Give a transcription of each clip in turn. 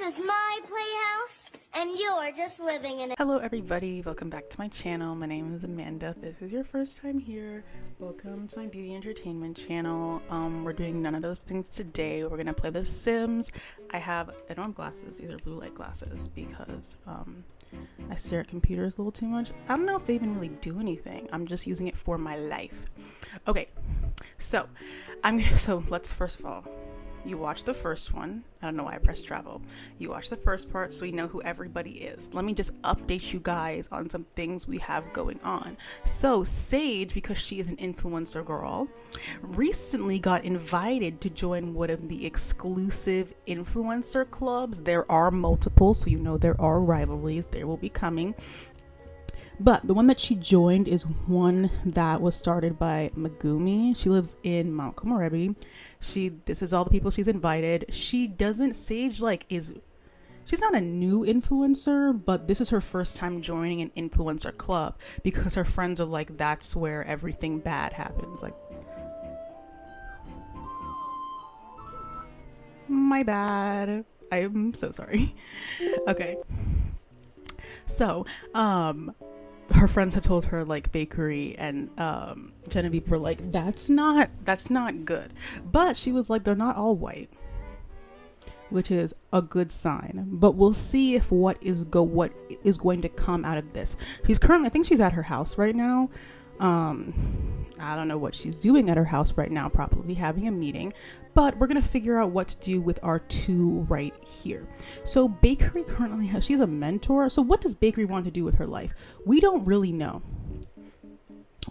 is my playhouse, and you're just living in it. Hello everybody, welcome back to my channel. My name is Amanda. If this is your first time here, welcome to my beauty entertainment channel. We're doing none of those things today. We're gonna play The Sims. I don't have glasses. These are blue light glasses because I stare at computers a little too much. I don't know if they even really do anything. I'm just using it for my life. Okay, so let's first of all, you watch the first one. I don't know why I pressed travel. You watch the first part so we know who everybody is. Let me just update you guys on some things we have going on. So Sage, because she is an influencer girl, recently got invited to join one of the exclusive influencer clubs. There are multiple, so you know there are rivalries. They will be coming. But the one that she joined is one that was started by Megumi. She lives in Mount Komorebi. This is all the people she's invited. She's not a new influencer, but this is her first time joining an influencer club because her friends are like, that's where everything bad happens. Like, my bad. I'm so sorry. Okay. So, her friends have told her, like, Bakery and Genevieve were like, that's not good. But she was like, they're not all white, which is a good sign. But we'll see if what is going to come out of this. I think she's at her house right now. I don't know what she's doing at her house right now, probably having a meeting, but we're gonna figure out what to do with our two right here. So Bakery she's a mentor. So what does Bakery want to do with her life? We don't really know.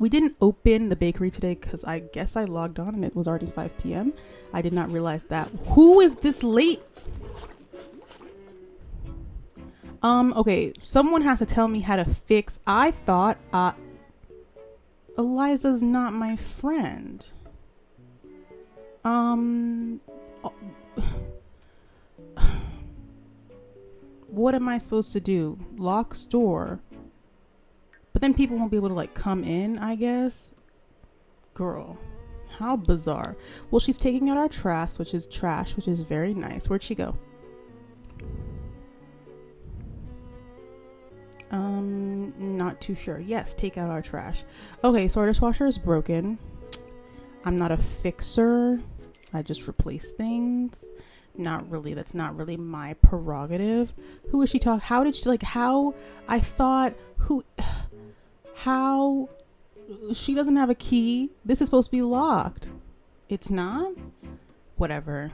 We didn't open the Bakery today because I guess I logged on and it was already 5 p.m. I did not realize that. Who is this late? Okay, someone has to tell me how to fix. I thought, Eliza's not my friend. What am I supposed to do? Lock store. But then people won't be able to, like, come in, I guess. Girl, how bizarre. Well, she's taking out our trash, which is very nice. Where'd she go? Not too sure. Yes, take out our trash. Okay, so our dishwasher is broken. I'm not a fixer. I just replace things. That's not really my prerogative. Who is she talking? How did she, like, how she doesn't have a key. This is supposed to be locked. It's not? Whatever.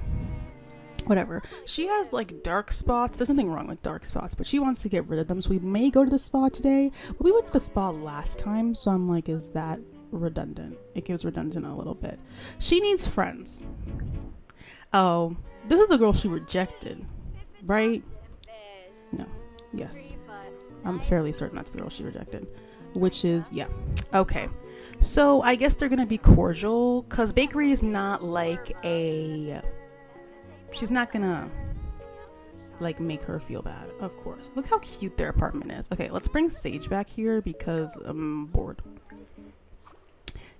She has, like, dark spots. There's nothing wrong with dark spots, but she wants to get rid of them. So we may go to the spa today. But we went to the spa last time, so I'm like, is that redundant? It gives redundant a little bit. She needs friends. Oh, this is the girl she rejected, right? No. Yes. I'm fairly certain that's the girl she rejected, which is, yeah. Okay. So I guess they're going to be cordial because Bakery is not like she's not gonna, like, make her feel bad, of course. Look how cute their apartment is. Okay, let's bring Sage back here because I'm bored.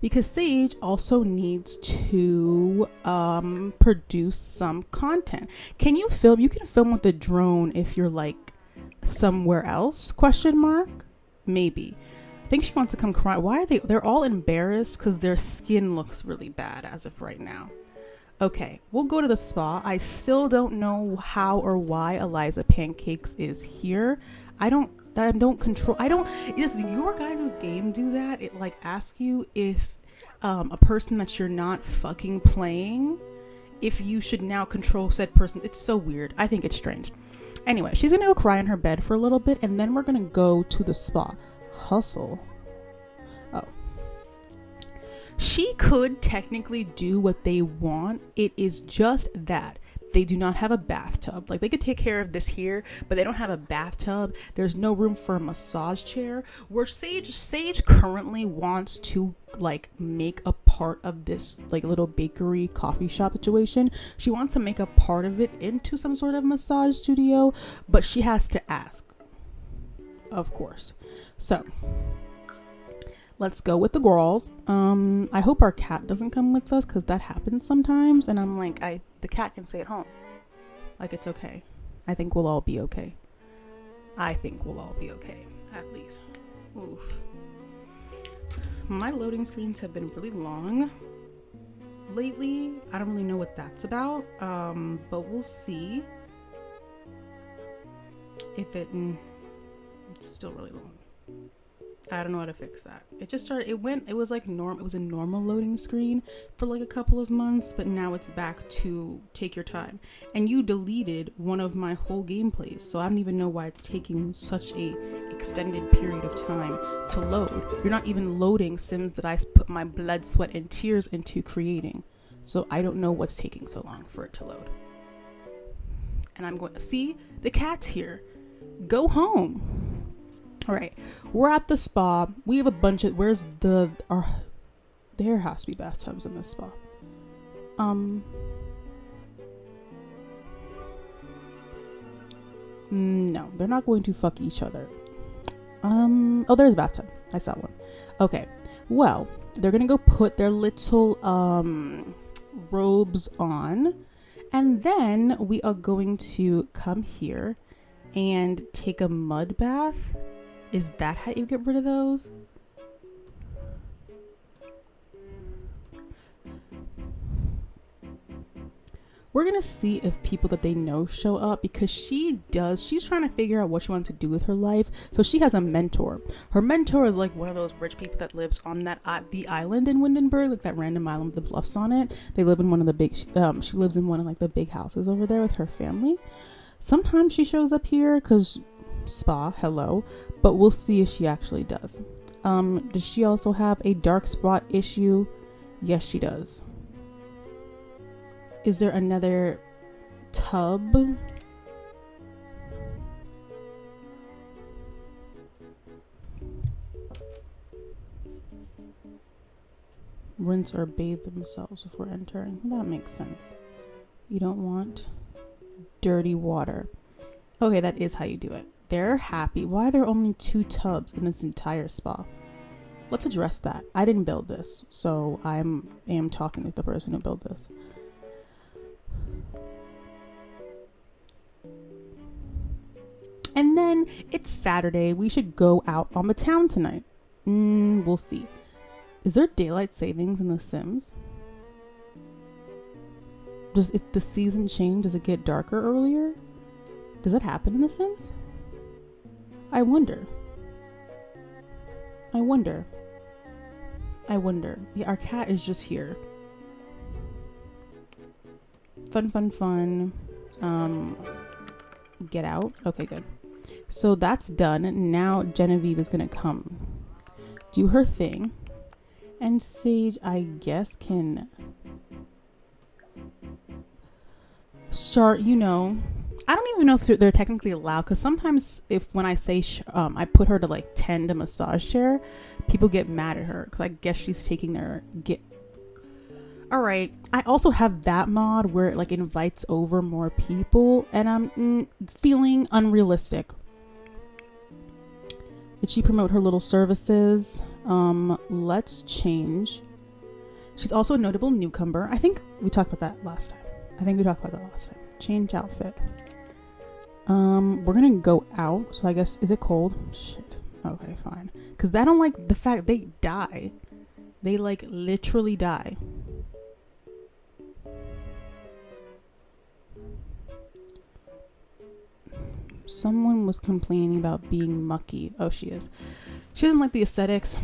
Because Sage also needs to produce some content. Can you film? You can film with the drone if you're, like, somewhere else? ? Maybe. I think she wants to come cry. Why are they're all embarrassed because their skin looks really bad as of right now. Okay, we'll go to the spa. I still don't know how or why Eliza Pancakes is here. Does your guys' game do that? It, like, asks you if a person that you're not fucking playing, if you should now control said person. It's so weird. I think it's strange. Anyway, she's gonna go cry in her bed for a little bit and then we're gonna go to the spa. Hustle. Oh. She could technically do what they want. It is just that they do not have a bathtub. Like, they could take care of this here, but they don't have a bathtub. There's no room for a massage chair. Where Sage currently wants to, like, make a part of this, like, little bakery coffee shop situation. She wants to make a part of it into some sort of massage studio, but she has to ask, of course. So let's go with the girls. I hope our cat doesn't come with us because that happens sometimes. And I'm like, the cat can stay at home. Like, it's okay. I think we'll all be okay. I think we'll all be okay, at least. Oof. My loading screens have been really long lately. I don't really know what that's about, but we'll see if it's still really long. I don't know how to fix that. It just started, it was like it was a normal loading screen for like a couple of months, but now it's back to take your time. And you deleted one of my whole gameplays, so I don't even know why it's taking such a extended period of time to load. You're not even loading Sims that I put my blood, sweat, and tears into creating. So I don't know what's taking so long for it to load. And I'm going to see the cat's here. Go home. All right, we're at the spa. We have a bunch of, there has to be bathtubs in this spa. No, they're not going to fuck each other. Oh, there's a bathtub. I saw one. Okay, well, they're gonna go put their little robes on, and then we are going to come here and take a mud bath. Is that how you get rid of those? We're gonna see if people that they know show up, because she's trying to figure out what she wants to do with her life. So she has a mentor. Her mentor is like one of those rich people that lives on the island in Windenburg, like that random island with the bluffs on it. They live in one of the big she lives in one of like the big houses over there with her family. Sometimes she shows up here because spa, hello, but we'll see if she actually does. Does she also have a dark spot issue? Yes, she does. Is there another tub? Rinse or bathe themselves before entering. That makes sense. You don't want dirty water. Okay, that is how you do it. They're happy. Why are there only 2 tubs in this entire spa? Let's address that. I didn't build this, so I am talking to the person who built this. And then it's Saturday. We should go out on the town tonight. We'll see. Is there daylight savings in The Sims? If the season change, does it get darker earlier? Does that happen in The Sims? I wonder. Yeah, our cat is just here. Fun. Get out. Okay, good. So that's done. Now Genevieve is gonna come do her thing, and Sage, I guess, can start, I don't even know if they're technically allowed, because sometimes when I say I put her to like tend a massage chair, people get mad at her because I guess she's taking all right. I also have that mod where it like invites over more people, and I'm feeling unrealistic. Did she promote her little services? Let's change. She's also a notable newcomer. I think we talked about that last time. Change outfit. We're gonna go out, so I guess, is it cold? Shit. Okay, fine. Because I don't like the fact they die. They like literally die. Someone was complaining about being mucky. Oh, she is. She doesn't like the aesthetics.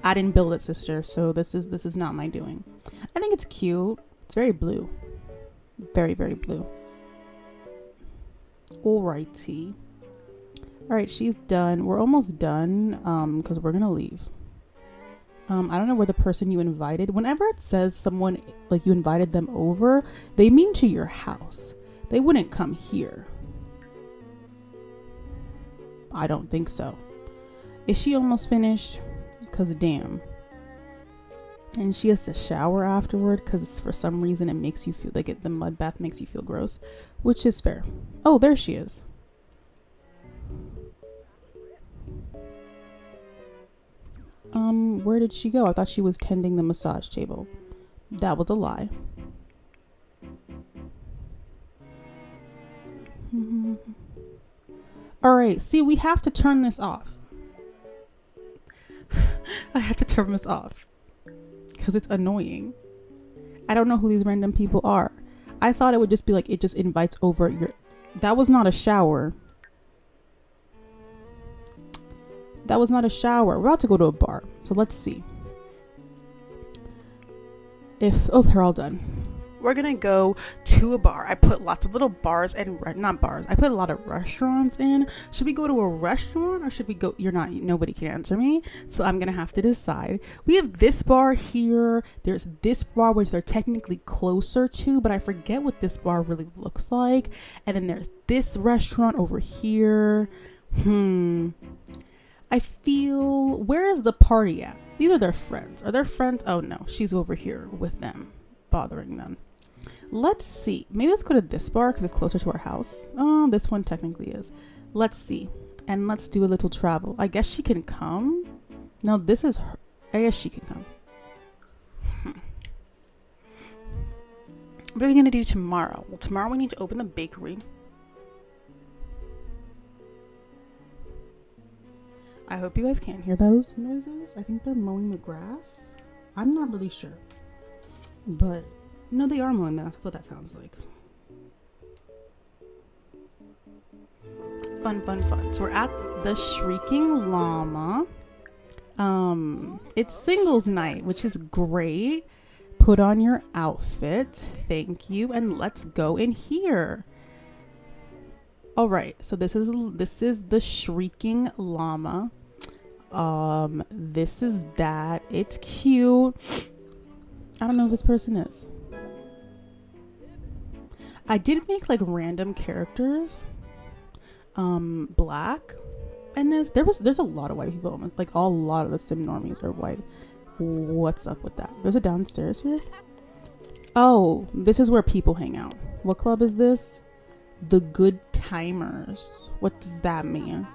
I didn't build it, sister, so this is not my doing. I think it's cute. It's very blue. Very, very blue. Alrighty. Alright, she's done. We're almost done, because we're gonna leave. I don't know where the person you invited, whenever it says someone, like you invited them over, they mean to your house. They wouldn't come here. I don't think so. Is she almost finished? Because damn. And she has to shower afterward because for some reason it makes you feel like the mud bath makes you feel gross, which is fair. Oh, there she is. Where did she go? I thought she was tending the massage table. That was a lie. All right, see, we have to turn this off. I have to turn this off because it's annoying. I don't know who these random people are. I thought it would just be like, it just invites over your... That was not a shower. That was not a shower. We're about to go to a bar. So let's see. Oh, they're all done. We're gonna go to a bar. I put lots of little bars and not bars. I put a lot of restaurants in. Should we go to a restaurant or should we go? Nobody can answer me. So I'm gonna have to decide. We have this bar here. There's this bar which they're technically closer to, but I forget what this bar really looks like. And then there's this restaurant over here. I feel, where is the party at? These are their friends. Are their friends? Oh no, she's over here with them, bothering them. Let's see. Maybe let's go to this bar because it's closer to our house. Oh, this one technically is. Let's see. And let's do a little travel. I guess she can come. No, this is her. I guess she can come. What are we going to do tomorrow? Well, tomorrow we need to open the bakery. I hope you guys can't hear those noises. I think they're mowing the grass. I'm not really sure. But no, they are mowing the grass. That's what that sounds like. Fun, fun, fun. So we're at the Shrieking Llama. It's singles night, which is great. Put on your outfit. Thank you. And let's go in here. All right. So this is the Shrieking Llama. This is that. It's cute. I don't know who this person is. I did make like random characters. Black. And there's a lot of white people. Like a lot of the sim normies are white. What's up with that? There's a downstairs here. Oh, this is where people hang out. What club is this? The Good Timers. What does that mean?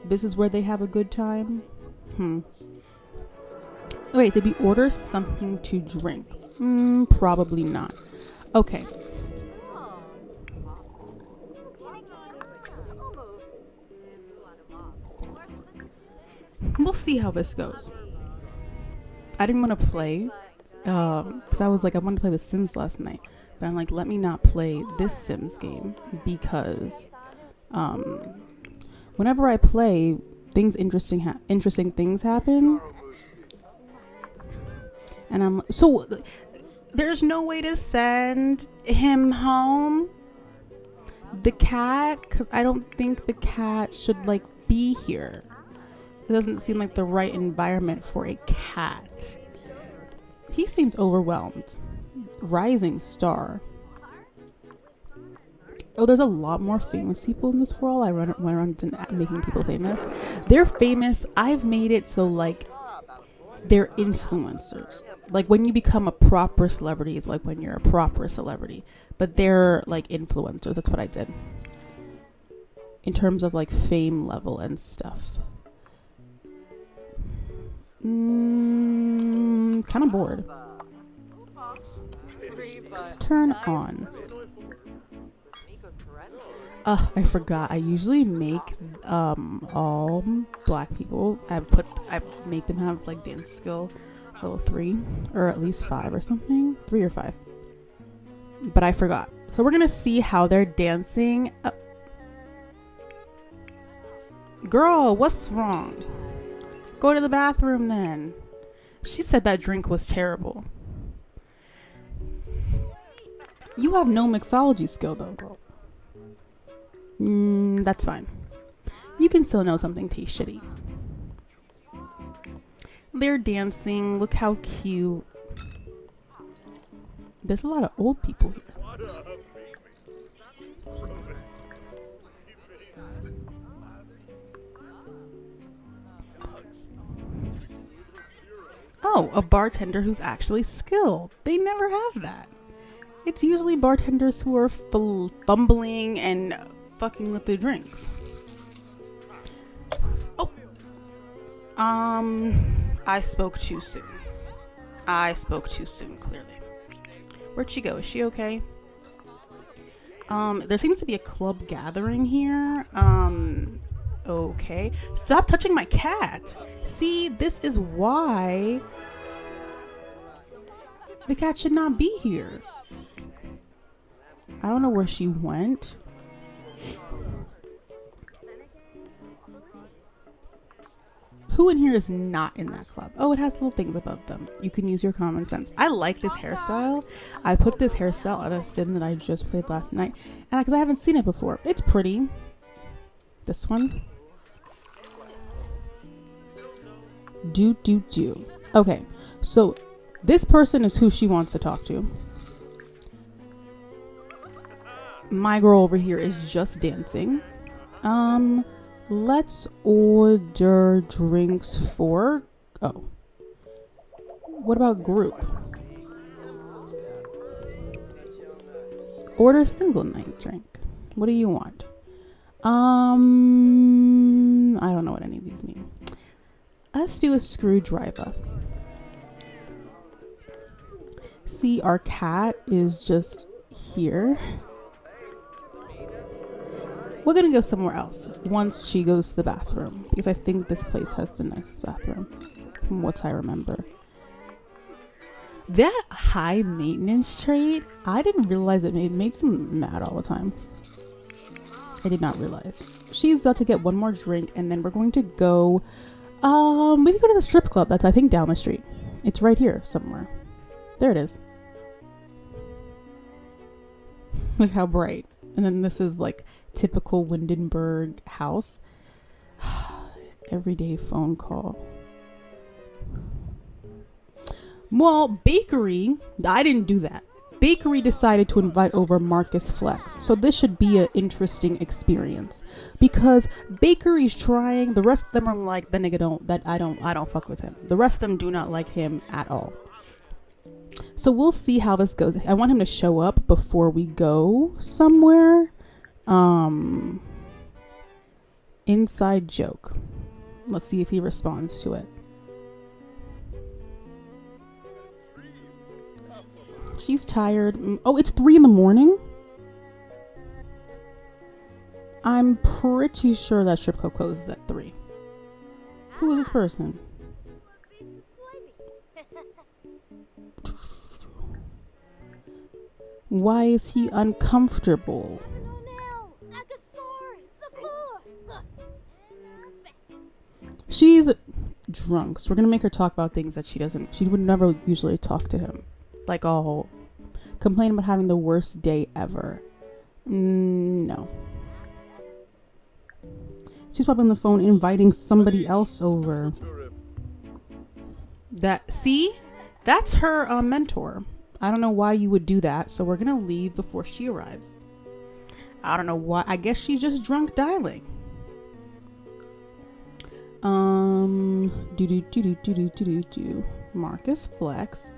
This is where they have a good time? Wait, did we order something to drink? Probably not. Okay. We'll see how this goes. I didn't want to play because I was like, I wanted to play The Sims last night. But I'm like, let me not play this Sims game because whenever I play, interesting things happen. And so there's no way to send him home, the cat, because I don't think the cat should like be here. It doesn't seem like the right environment for a cat. He seems overwhelmed. Rising star. Oh, there's a lot more famous people in this world. I went around making people famous. They're famous. I've made it so like they're influencers. Like when you become a proper celebrity is like when you're a proper celebrity. But they're like influencers. That's what I did. In terms of like fame level and stuff. Kind of bored. Turn on. I forgot. I usually make all black people. I make them have like dance skill level 3 or at least 5 or something. 3 or 5. But I forgot. So we're gonna see how they're dancing. Girl, what's wrong? Go to the bathroom then. She said that drink was terrible. You have no mixology skill though, girl. That's fine. You can still know something tastes shitty. They're dancing. Look how cute. There's a lot of old people here. Oh, a bartender who's actually skilled. They never have that. It's usually bartenders who are fumbling and fucking with their drinks. Oh. I spoke too soon. Clearly. Where'd she go? Is she okay? There seems to be a club gathering here. Okay. Stop touching my cat. See, this is why the cat should not be here. I don't know where she went. Who in here is not in that club? Oh, it has little things above them. You can use your common sense. I like this hairstyle. I put this hairstyle out of Sim that I just played last night, and because I haven't seen it before. It's pretty. This one. Do. Okay, so this person is who she wants to talk to. My girl over here is just dancing. Let's order drinks for... Oh. What about group? Order single night drink. What do you want? I don't know what any of these mean. Let's do a screwdriver. See, our cat is just here. We're gonna go somewhere else once she goes to the bathroom, because I think this place has the nicest bathroom from what I remember. That high maintenance trait, I didn't realize it makes them mad all the time. I did not realize. She's about to get one more drink, and then we're going to go maybe go to the strip club that's I think down the street. It's right here somewhere. There it is. Look how bright. And then this is like typical Windenburg house. Everyday phone call. Well, bakery, I didn't do that. Bakery decided to invite over Marcus Flex. So this should be an interesting experience, because bakery's trying. The rest of them are like, the nigga I don't fuck with him. The rest of them do not like him at all. So we'll see how this goes. I want him to show up before we go somewhere. Inside joke. Let's see if he responds to it. She's tired. Oh, it's 3 a.m. I'm pretty sure that strip club closes at 3. Who is this person? Why is he uncomfortable? She's drunk, so we're gonna make her talk about things that she would never usually talk to him. Like, all complain about having the worst day ever. No. She's probably on the phone inviting somebody else over. That's her mentor. I don't know why you would do that, so we're gonna leave before she arrives. I don't know why. I guess she's just drunk dialing. Marcus Flex.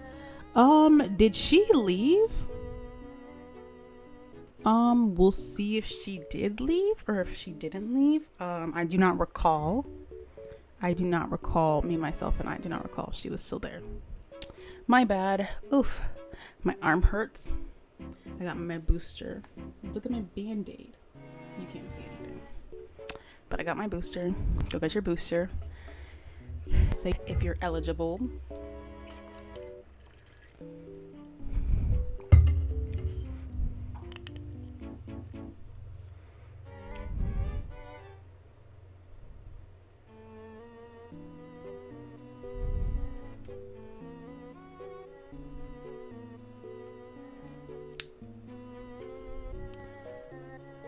Did she leave? We'll see if she did leave or if she didn't leave. I do not recall. Me, myself, and I do not recall she was still there. My bad. Oof. My arm hurts. I got my booster. Look at my band-aid. You can't see anything. But I got my booster. Go get your booster. Say if you're eligible.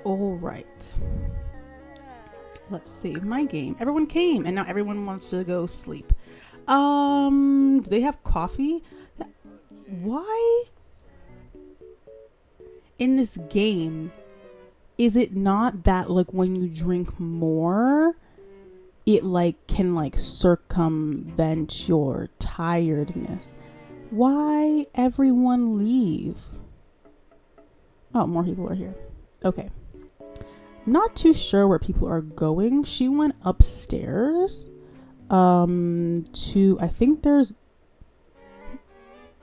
All right. Let's save my game. Everyone came, and now everyone wants to go sleep. Do they have coffee? Why? In this game, is it not that like when you drink more, it like can like circumvent your tiredness? Why everyone leave? Oh, more people are here. Okay. Not too sure where people are going. She went upstairs to, I think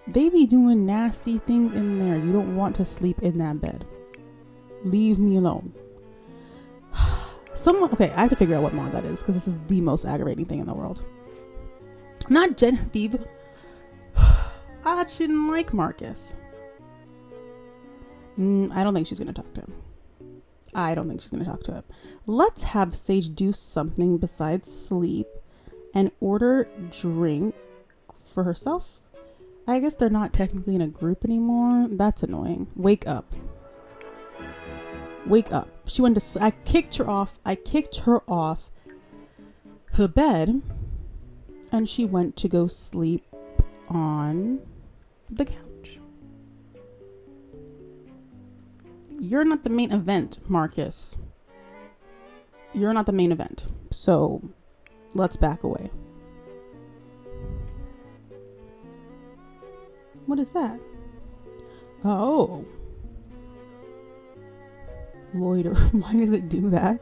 they be doing nasty things in there. You don't want to sleep in that bed. Leave me alone. Okay, I have to figure out what mod that is because this is the most aggravating thing in the world. Not Genevieve. I shouldn't like Marcus. I don't think she's gonna talk to him. Let's have Sage do something besides sleep and order drink for herself. I guess they're not technically in a group anymore. That's annoying. Wake up. She went to I kicked her off the bed and she went to go sleep on the couch. You're not the main event, Marcus. You're not the main event. So let's back away. What is that? Oh. Loiter. Why does it do that?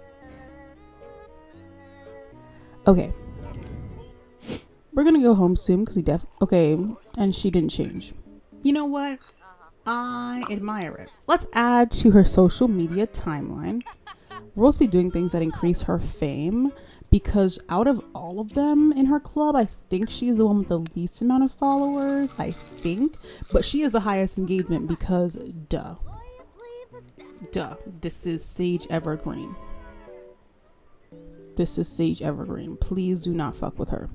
Okay. We're gonna go home soon because okay, and she didn't change. You know what? I admire it. Let's add to her social media timeline. We're supposed to be doing things that increase her fame because out of all of them in her club, I think she's the one with the least amount of followers, I think. But she is the highest engagement because duh. This is Sage Evergreen. Please do not fuck with her.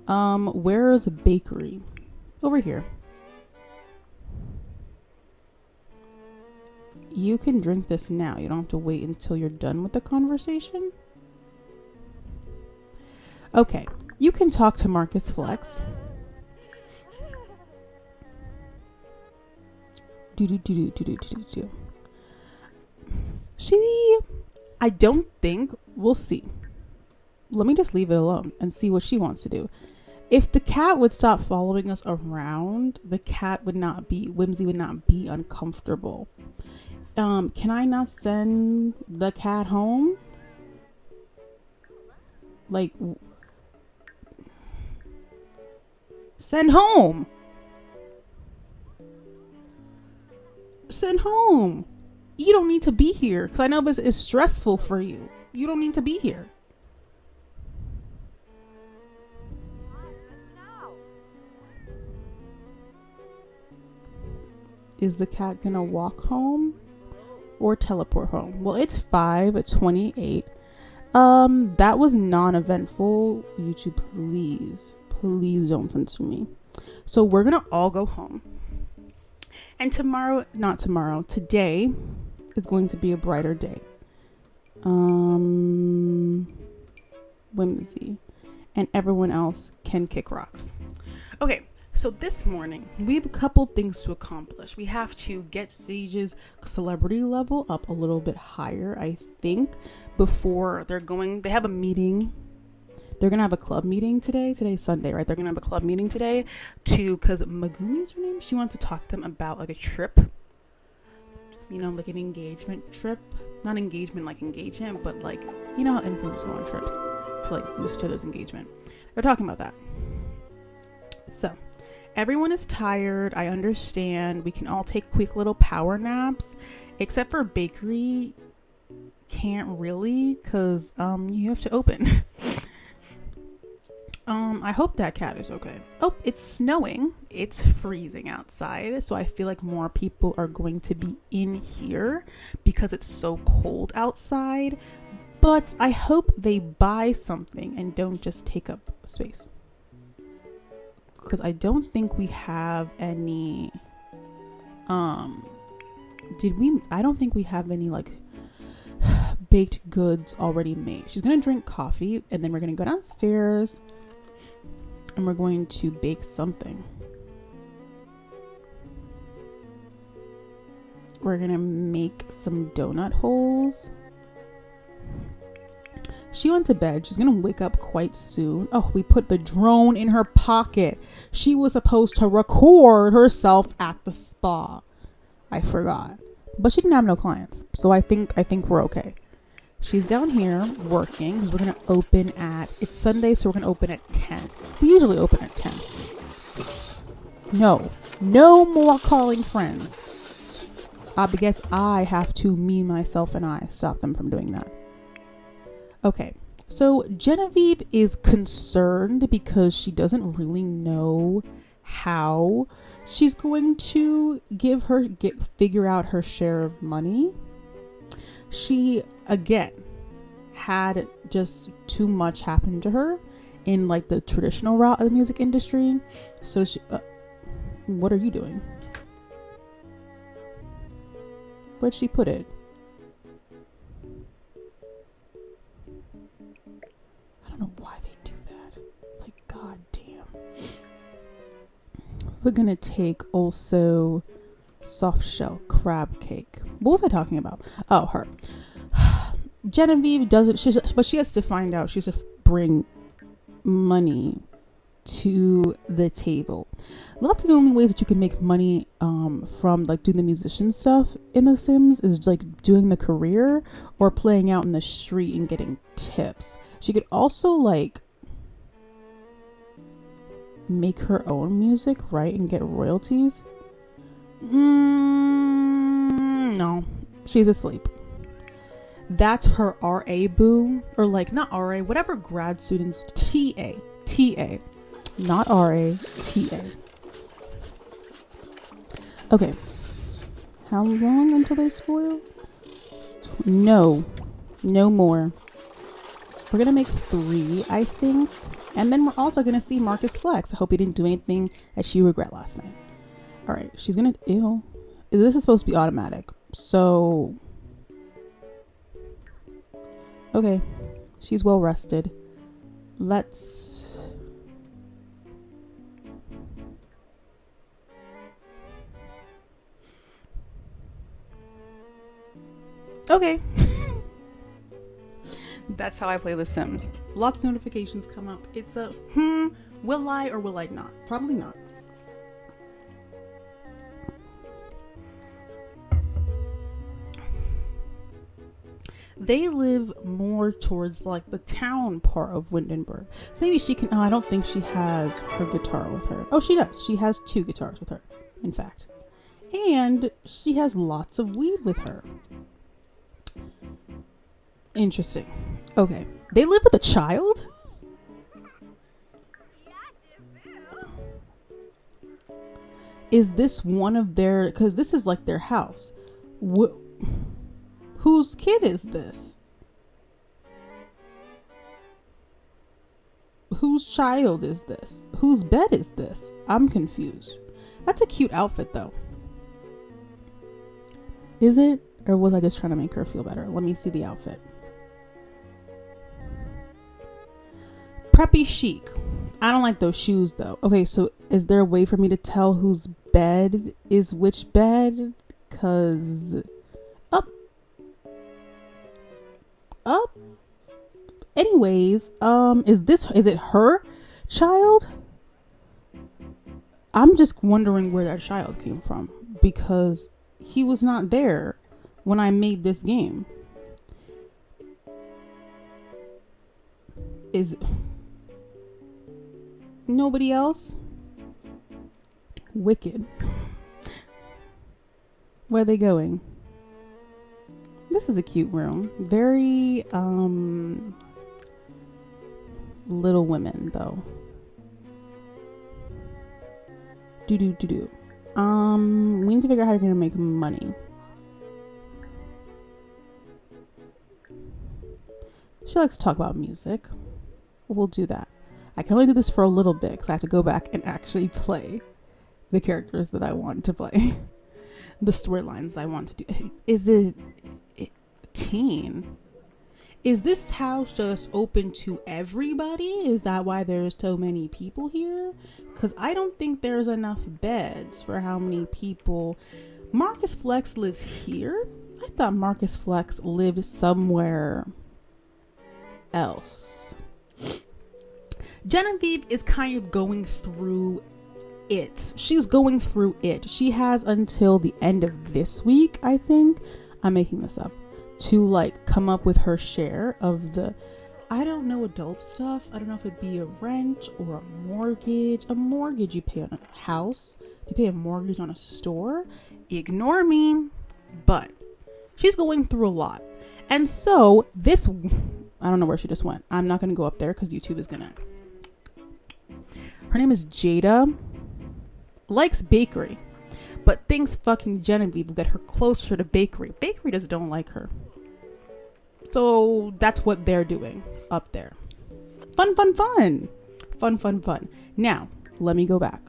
Where's a bakery? Over here. You can drink this now. You don't have to wait until you're done with the conversation. Okay. You can talk to Marcus Flex. I don't think, we'll see. Let me just leave it alone and see what she wants to do. If the cat would stop following us around, Whimsy would not be uncomfortable. Can I not send the cat home? Like, send home. You don't need to be here because I know this is stressful for you. You don't need to be here. Is the cat gonna walk home or teleport home? Well, it's 5:28. That was non-eventful. YouTube, please don't censor me. So we're gonna all go home. And today is going to be a brighter day. Whimsy and everyone else can kick rocks. Okay, so this morning we have a couple things to accomplish. We have to get Sage's celebrity level up a little bit higher, I think, before they have a meeting. They're gonna have a club meeting today. Today's Sunday, right? They're gonna have a club meeting today because Megumi's her name. She wants to talk to them about like a trip, like an engagement trip. Not engagement like engagement, but like, how influencers go on trips to like boost each other's engagement. They're talking about that. So everyone is tired. I understand. We can all take quick little power naps, except for bakery. Can't really, because you have to open. I hope that cat is okay. Oh, it's snowing. It's freezing outside. So I feel like more people are going to be in here because it's so cold outside. But I hope they buy something and don't just take up space. Because I don't think we have any, I don't think we have any like baked goods already made. She's going to drink coffee and then we're going to go downstairs and we're going to bake something. We're going to make some donut holes. She went to bed. She's going to wake up quite soon. Oh, we put the drone in her pocket. She was supposed to record herself at the spa. I forgot. But she didn't have no clients. So I think we're okay. She's down here working because we're going to open it's Sunday, so we're going to open at 10. We usually open at 10. No more calling friends. I guess I have to, me, myself, and I stop them from doing that. Okay, so Genevieve is concerned because she doesn't really know how she's going to figure out her share of money. She, again, had just too much happen to her in like the traditional route of the music industry. So she, what are you doing? Where'd she put it? I don't know why they do that. Like, god damn. We're gonna take also soft shell crab cake. What was I talking about? Oh, her. Genevieve doesn't, but she has to find out. She has to bring money to the table. Lots of the only ways that you can make money from like doing the musician stuff in The Sims is like doing the career or playing out in the street and getting tips. She could also like make her own music, right, and get royalties. No, she's asleep. That's her RA boo, or like not RA, whatever grad students, TA, not RA, TA. Okay, how long until they spoil? No more. We're gonna make 3, I think, and then we're also gonna see Marcus flex. I hope he didn't do anything that she regret last night. All right, she's gonna, ew. This is supposed to be automatic, so okay, she's well rested. Let's okay. That's how I play The Sims. Lots of notifications come up. It's a will I or will I not? Probably not. They live more towards like the town part of Windenburg. So maybe she can, I don't think she has her guitar with her. Oh, she does. She has 2 guitars with her, in fact. And she has lots of weed with her. Interesting. Okay. They live with a child? Is this one of their, because this is like their house. Whose kid is this? Whose child is this? Whose bed is this? I'm confused. That's a cute outfit though. Is it? Or was I just trying to make her feel better? Let me see the outfit. Preppy chic. I don't like those shoes though. Okay, so is there a way for me to tell whose bed is which bed? Cause up. Anyways, is it her child? I'm just wondering where that child came from because he was not there when I made this game. Is nobody else? Wicked. Where are they going? This is a cute room. Very Little Women though. We need to figure out how you're gonna make money. She likes to talk about music. We'll do that. I can only do this for a little bit because I have to go back and actually play the characters that I want to play. The storylines I want to do. Is it teen? Is this house just open to everybody? Is that why there's so many people here? Because I don't think there's enough beds for how many people. Marcus Flex lives here? I thought Marcus Flex lived somewhere else. Genevieve is kind of going through it. She's going through it. She has until the end of this week, I think. I'm making this up. To like come up with her share of the, I don't know, adult stuff. I don't know if it'd be a rent or a mortgage. A mortgage you pay on a house. You pay a mortgage on a store. Ignore me. but she's going through a lot. And so this, I don't know where she just went. I'm not going to go up there because YouTube is going to. Her name is Jada. Likes bakery, but thinks fucking Genevieve will get her closer to bakery. Bakery just don't like her. So that's what they're doing up there. Fun, fun, fun. Fun, fun, fun. Now, let me go back.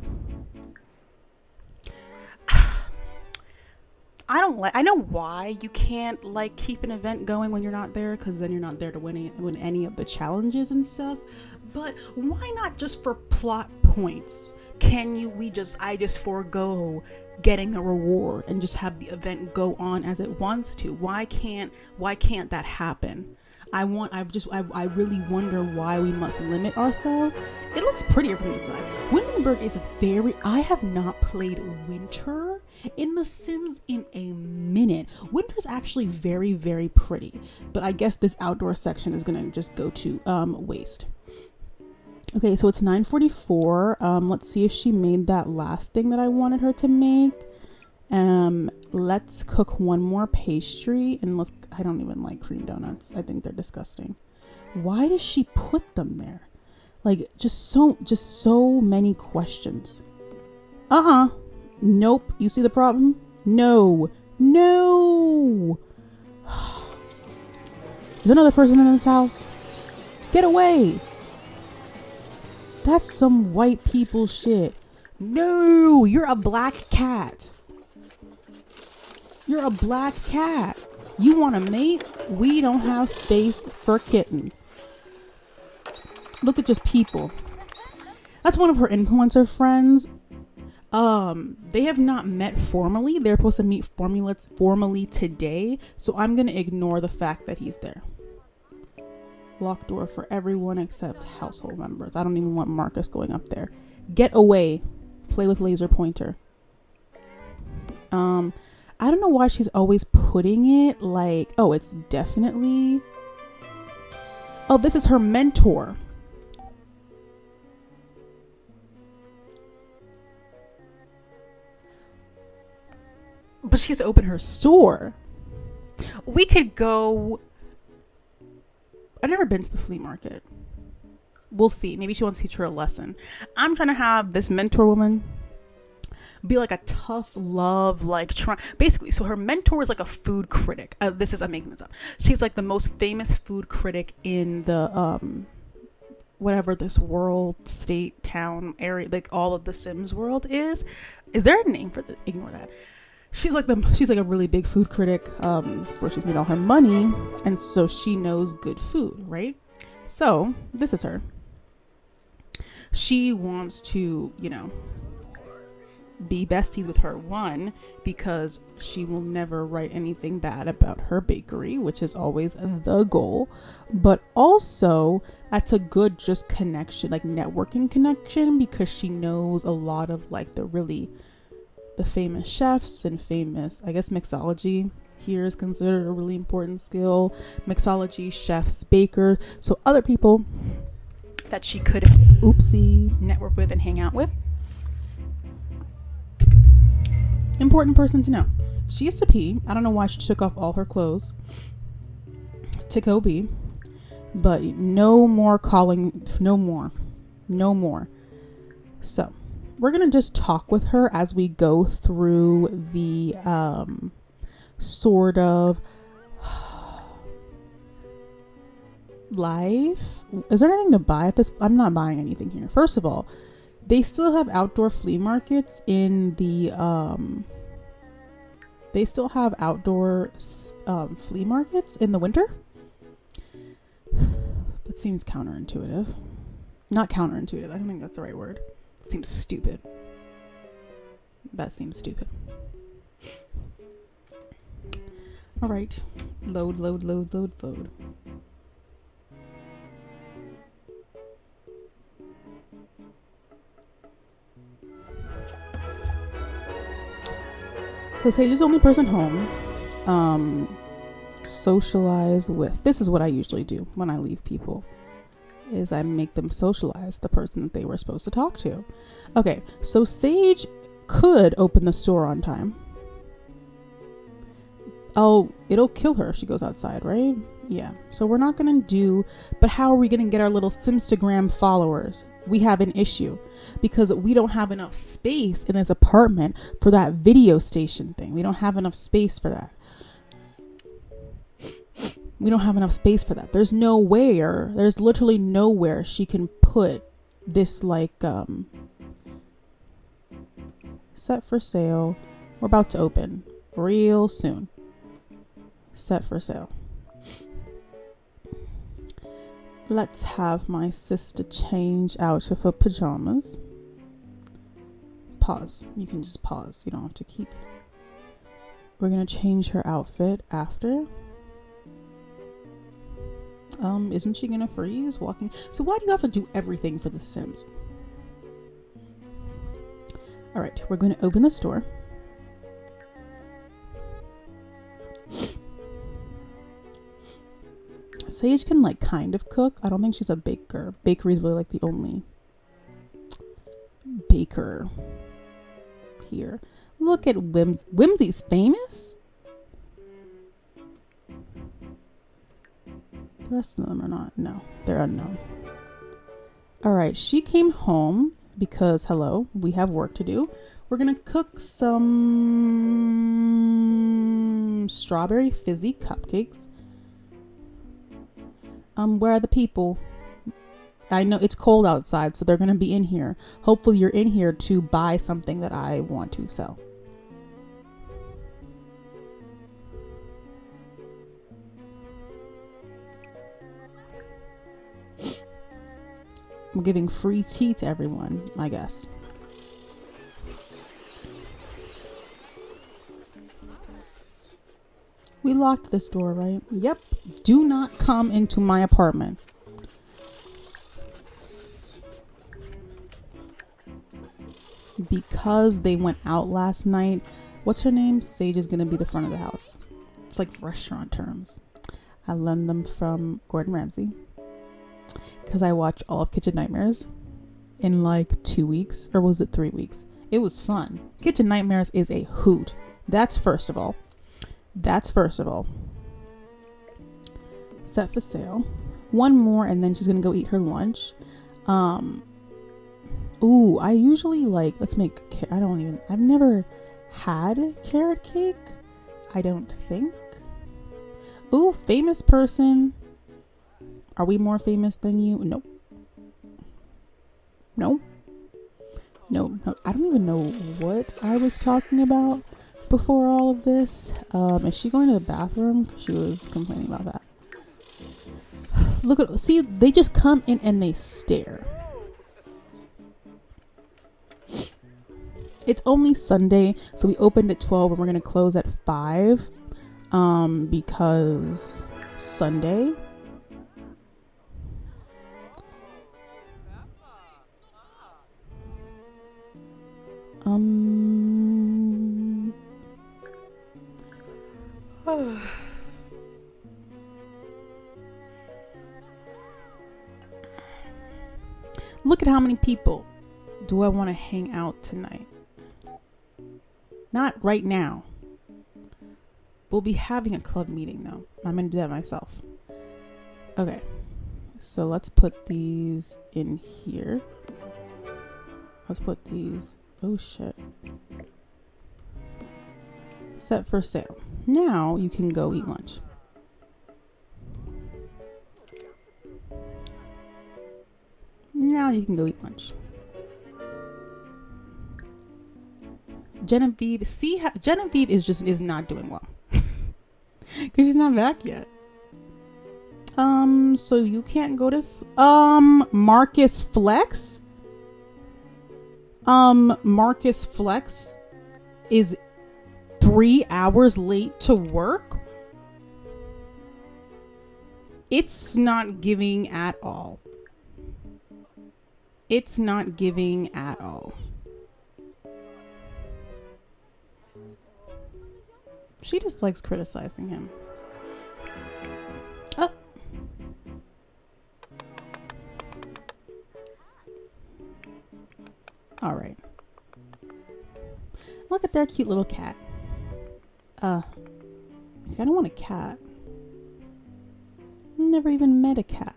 I know why you can't like keep an event going when you're not there, because then you're not there to win any of the challenges and stuff. But why not just for plot points? I just forego getting a reward and just have the event go on as it wants to? Why can't that happen? I really wonder why we must limit ourselves. It looks prettier from the inside. Windenburg is I have not played Winter in The Sims in a minute. Winter's actually very, very pretty, but I guess this outdoor section is gonna just go to waste. Okay, so it's 9:44. Let's see if she made that last thing that I wanted her to make. Let's cook one more pastry, and I don't even like cream donuts. I think they're disgusting. Why does she put them there? Like, just so many questions. Nope. You see the problem? No. There's another person in this house. Get away. That's some white people shit. No, you're a black cat. You're a black cat. You want a mate? We don't have space for kittens. Look at just people. That's one of her influencer friends. They have not met formally. They're supposed to meet formally today. So I'm going to ignore the fact that he's there. Locked door for everyone except household members. I don't even want Marcus going up there. Get away. Play with laser pointer. I don't know why she's always putting it like, oh, it's definitely. Oh, this is her mentor. But she has to open her store. We could go. I've never been to the flea market. We'll see. Maybe she wants to teach her a lesson. I'm trying to have this mentor woman be like a tough love, basically. So her mentor is like a food critic. I'm making this up. She's like the most famous food critic in the whatever this world, state, town, area, like all of the Sims world is. Is there a name for this? Ignore that. She's like a really big food critic, where she's made all her money, and so she knows good food, right? So this is her. She wants to, be besties with her, one, because she will never write anything bad about her bakery, which is always the goal, but also that's a good just connection, like networking connection, because she knows a lot of like the famous chefs and famous, I guess mixology here is considered a really important skill. Mixology, chefs, bakers, so other people that she could network with and hang out with. Important person to know. She used to pee. I don't know why she took off all her clothes to go pee, but no more calling, no more. So we're gonna just talk with her as we go through the sort of life. Is there anything to buy at this? I'm not buying anything here. First of all, they still have outdoor flea markets in the they still have outdoor flea markets in the winter. That seems counterintuitive. Not counterintuitive. I don't think that's the right word. It seems stupid. That seems stupid. All right. Load. So Sage is the only person home. Socialize with. This is what I usually do when I leave people, is I make them socialize the person that they were supposed to talk to. Okay, so Sage could open the store on time. Oh, it'll kill her if she goes outside, right? Yeah. So we're not going to do, but how are we going to get our little Simstagram followers? We have an issue because we don't have enough space in this apartment for that video station thing. We don't have enough space for that. We don't have enough space for that. There's literally nowhere she can put this, like, set for sale. We're about to open real soon. Set for sale. Let's have my sister change out of her pajamas. Pause. You can just pause. You don't have to keep. We're going to change her outfit after. Isn't she going to freeze walking? So why do you have to do everything for The Sims? All right. We're going to open the store. Sage can, like, kind of cook. I don't think she's a baker. Bakery is really, like, the only baker here. Look at Whimsy. Whimsy's famous? The rest of them are not. No, they're unknown. All right, she came home because, hello, we have work to do. We're going to cook some strawberry fizzy cupcakes. Where are the people? I know it's cold outside, so they're going to be in here. Hopefully you're in here to buy something that I want to sell. I'm giving free tea to everyone, I guess. We locked this door, right? Yep. Do not come into my apartment. Because they went out last night. What's her name? Sage is going to be the front of the house. It's like restaurant terms. I learned them from Gordon Ramsay. Because I watched all of Kitchen Nightmares in like 2 weeks. Or was it 3 weeks? It was fun. Kitchen Nightmares is a hoot. That's first of all. Set for sale. One more and then she's gonna go eat her lunch. Ooh, I usually like, let's make, I've never had carrot cake. I don't think. Ooh, famous person. Are we more famous than you? Nope. No. I don't even know what I was talking about before all of this. Is she going to the bathroom? She was complaining about that. See, they just come in and they stare. It's only Sunday, so we opened at 12 and we're going to close at 5 because Sunday. Look at how many people do I want to hang out tonight. Not right now. We'll be having a club meeting though. I'm going to do that myself. Okay. So let's put these in here. Let's put these. Oh shit. Set for sale. Now you can go eat lunch. Now you can go eat lunch. Genevieve, see how Genevieve is not doing well. Because she's not back yet. So you can't go to Marcus Flex. Marcus Flex is 3 hours late to work. It's not giving at all. It's not giving at all. She just likes criticizing him. Oh. All right. Look at their cute little cat. I don't want a cat. Never even met a cat.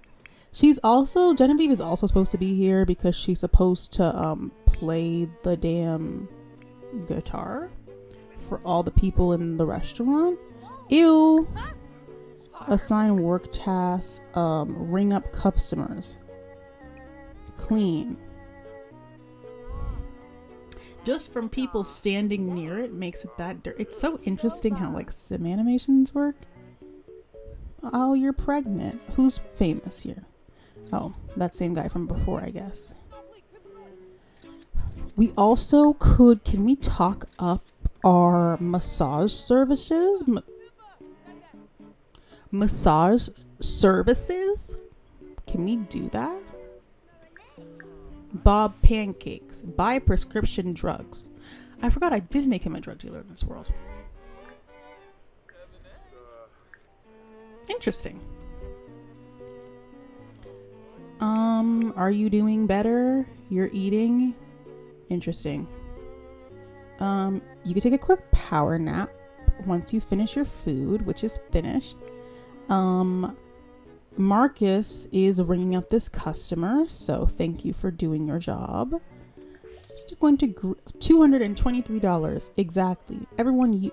Genevieve is also supposed to be here because she's supposed to play the damn guitar for all the people in the restaurant. Ew. Assign work tasks. Ring up customers. Clean. Just from people standing near it makes it that dirty. It's so interesting how like sim animations work. Oh, you're pregnant. Who's famous here? Oh, that same guy from before, I guess. We also can we talk up our massage services? Massage services? Can we do that? Bob pancakes. Buy prescription drugs. I forgot I did make him a drug dealer in this world. Interesting. Are you doing better? You're eating? Interesting. You could take a quick power nap once you finish your food, which is finished. Marcus is ringing up this customer, so thank you for doing your job. Just going to $223 exactly. Everyone,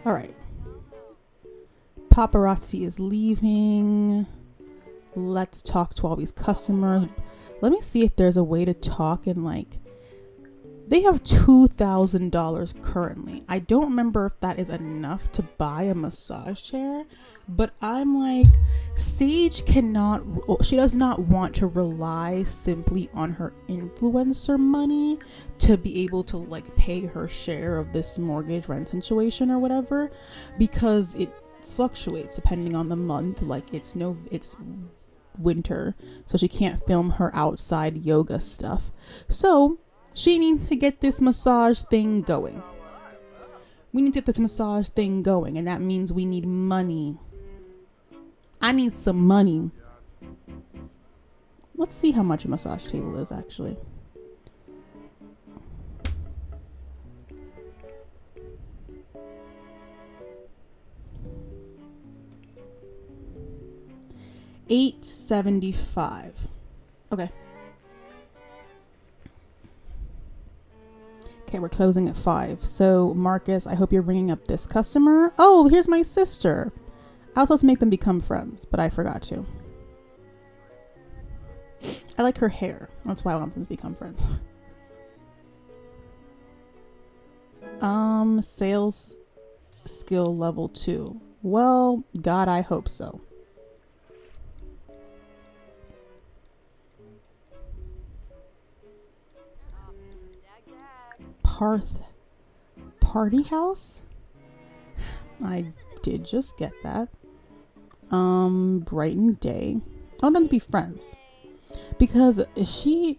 all right. Paparazzi is leaving. Let's talk to all these customers. Let me see if there's a way to talk and like. They have $2,000 currently. I don't remember if that is enough to buy a massage chair, but I'm like, Sage she does not want to rely simply on her influencer money to be able to like pay her share of this mortgage rent situation or whatever, because it fluctuates depending on the month. Like it's winter, so she can't film her outside yoga stuff. So she needs to get this massage thing going. We need to get this massage thing going, and that means we need money. I need some money. Let's see how much a massage table is actually. $875. Okay. Okay, we're closing at 5. So, Marcus, I hope you're ringing up this customer. Oh, here's my sister. I was supposed to make them become friends, but I forgot to. I like her hair. That's why I want them to become friends. Sales skill level 2. Well, God, I hope so. Party house? I did just get that. Brighton Day. I want them to be friends. Because she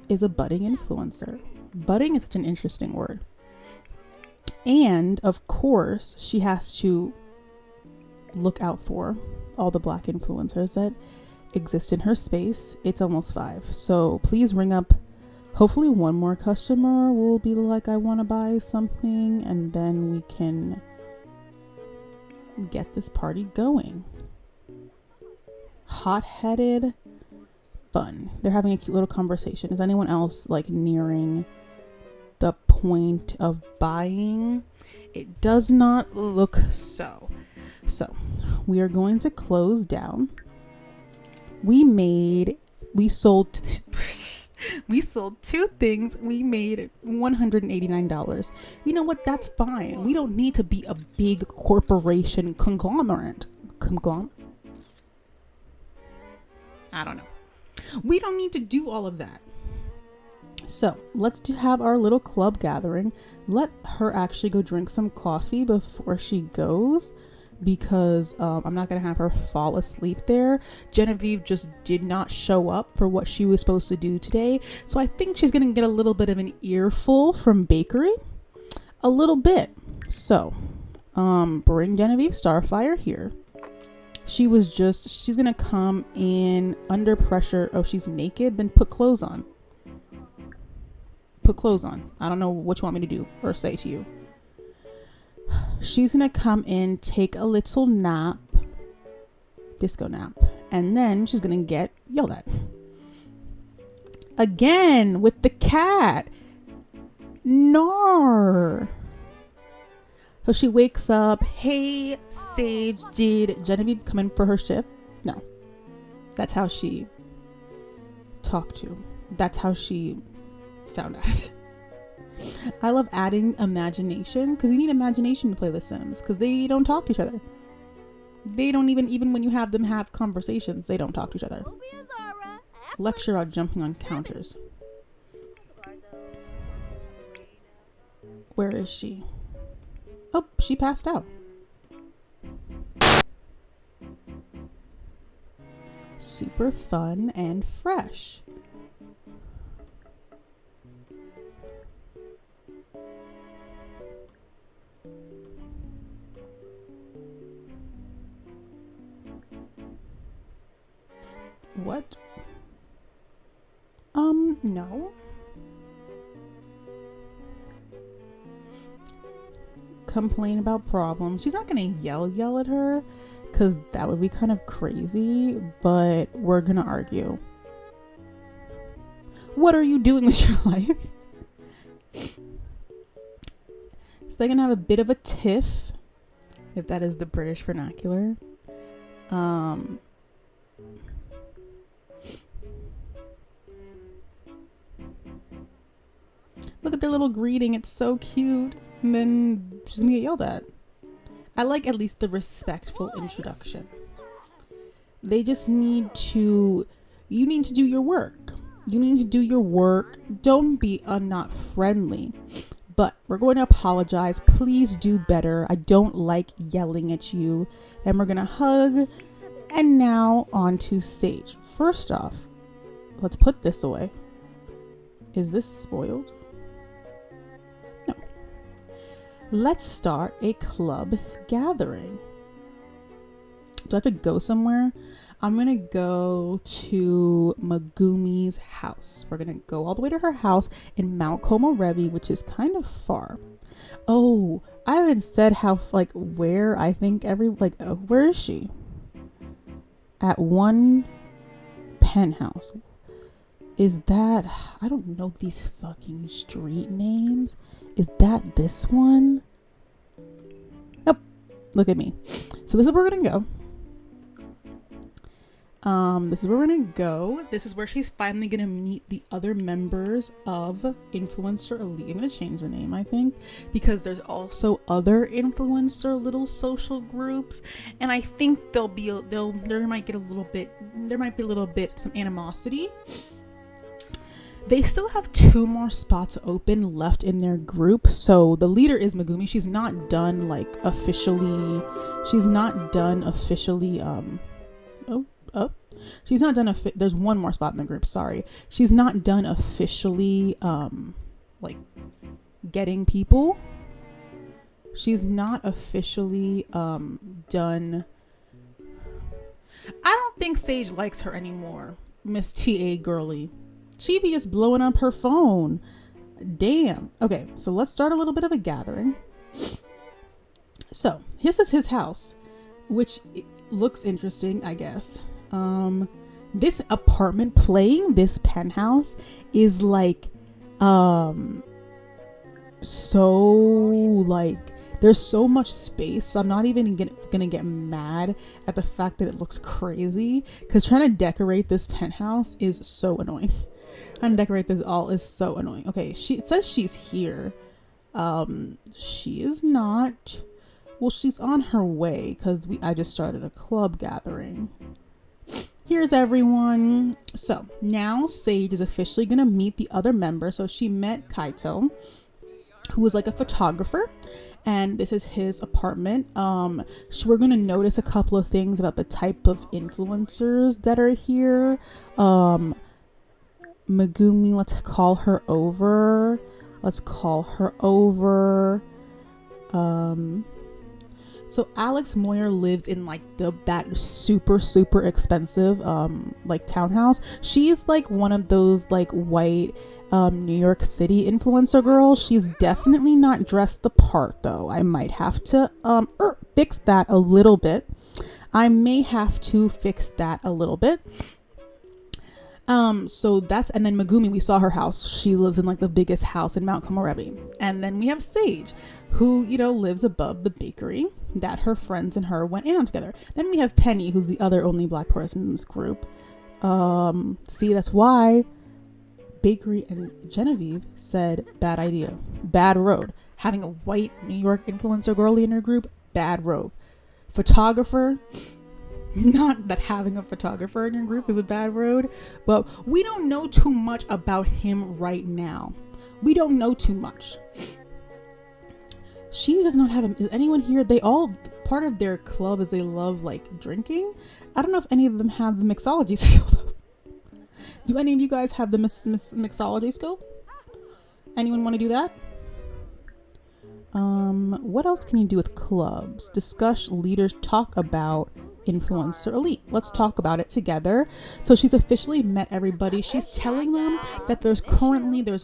is a budding influencer. Budding is such an interesting word. And, of course, she has to look out for all the Black influencers that exist in her space. It's almost 5. So please ring up. Hopefully one more customer will be like, I want to buy something. And then we can get this party going. Hot-headed fun. They're having a cute little conversation. Is anyone else like nearing the point of buying? It does not look so. So we are going to close down. We sold 2 things. We made $189. You know what? That's fine. We don't need to be a big corporation conglomerate. I don't know. We don't need to do all of that. So let's have our little club gathering. Let her actually go drink some coffee before she goes, because I'm not going to have her fall asleep there. Genevieve just did not show up for what she was supposed to do today. So I think she's going to get a little bit of an earful from bakery. A little bit. So bring Genevieve Starfire here. She's gonna come in under pressure. Oh, she's naked? Then put clothes on. Put clothes on. I don't know what you want me to do or say to you. She's gonna come in, take a little nap, disco nap, and then she's gonna get yelled at. Again with the cat. No. So she wakes up. Hey, Sage, did Genevieve come in for her shift? No. That's how she talked to. That's how she found out. I love adding imagination because you need imagination to play The Sims because they don't talk to each other. They don't even when you have them have conversations, they don't talk to each other. Lecture about jumping on counters. Where is she? Oh, she passed out. Super fun and fresh. What? No. Complain about problems. She's not gonna yell at her because that would be kind of crazy, but we're gonna argue. What are you doing with your life? So they're gonna have a bit of a tiff, if that is the British vernacular. Look at their little greeting. It's so cute. And then she's gonna get yelled at. I like at least the respectful introduction. They just you need to do your work. You need to do your work. Don't be not friendly. But we're going to apologize. Please do better. I don't like yelling at you. Then we're gonna hug. And now on to Sage. First off, let's put this away. Is this spoiled? No. Let's start a club gathering. Do I have to go somewhere? I'm gonna go to Megumi's house. We're gonna go all the way to her house in Mount Komorebi, which is kind of far. Oh, I haven't said how, where I think where is she? At one penthouse. Is that, I don't know these fucking street names. Is that this one? Nope. Look at me. So this is where we're gonna go. This is where we're gonna go. This is where she's finally gonna meet the other members of Influencer Elite. I'm gonna change the name, I think, because there's also other influencer little social groups, and I think there might be a little bit some animosity. They still have 2 more spots open left in their group. So the leader is Megumi. She's not done officially. She's not done officially. She's not done. There's 1 more spot in the group. Sorry. She's not done officially. Getting people. She's not officially done. I don't think Sage likes her anymore. Miss TA girly. She be just blowing up her phone. Damn. Okay, so let's start a little bit of a gathering. So this is his house, which looks interesting, I guess. This apartment playing this penthouse is there's so much space, so I'm not even gonna get mad at the fact that it looks crazy, because trying to decorate this penthouse is so annoying. Trying to decorate this all is so annoying. Okay, it says she's here. She is not. Well, she's on her way because I just started a club gathering. Here's everyone. So now Sage is officially gonna meet the other member. So she met Kaito, who was a photographer, and this is his apartment. We're gonna notice a couple of things about the type of influencers that are here. Megumi, let's call her over. So Alex Moyer lives in like that super expensive like townhouse. She's like one of those like white New York City influencer girls. She's definitely not dressed the part though. I might have to fix that a little bit. And then Megumi, we saw her house. She lives in like the biggest house in Mount Komorebi. And then we have Sage, who, you know, lives above the bakery that her friends and her went in on together. Then we have Penny, who's the other only black person in this group. See, that's why Bakery and Genevieve said bad idea, bad road. Having a white New York influencer girlie in her group, bad road. Photographer, not that having a photographer in your group is a bad road, but we don't know too much about him right now. We don't know too much. She does not have him. Is anyone here? They all, part of their club is they love like drinking. I don't know if any of them have the mixology skill. Do any of you guys have the mixology skill? Anyone want to do that? What else can you do with clubs? Discuss leaders, talk about influencer elite. Let's talk about it together. So she's officially met everybody. She's telling them that there's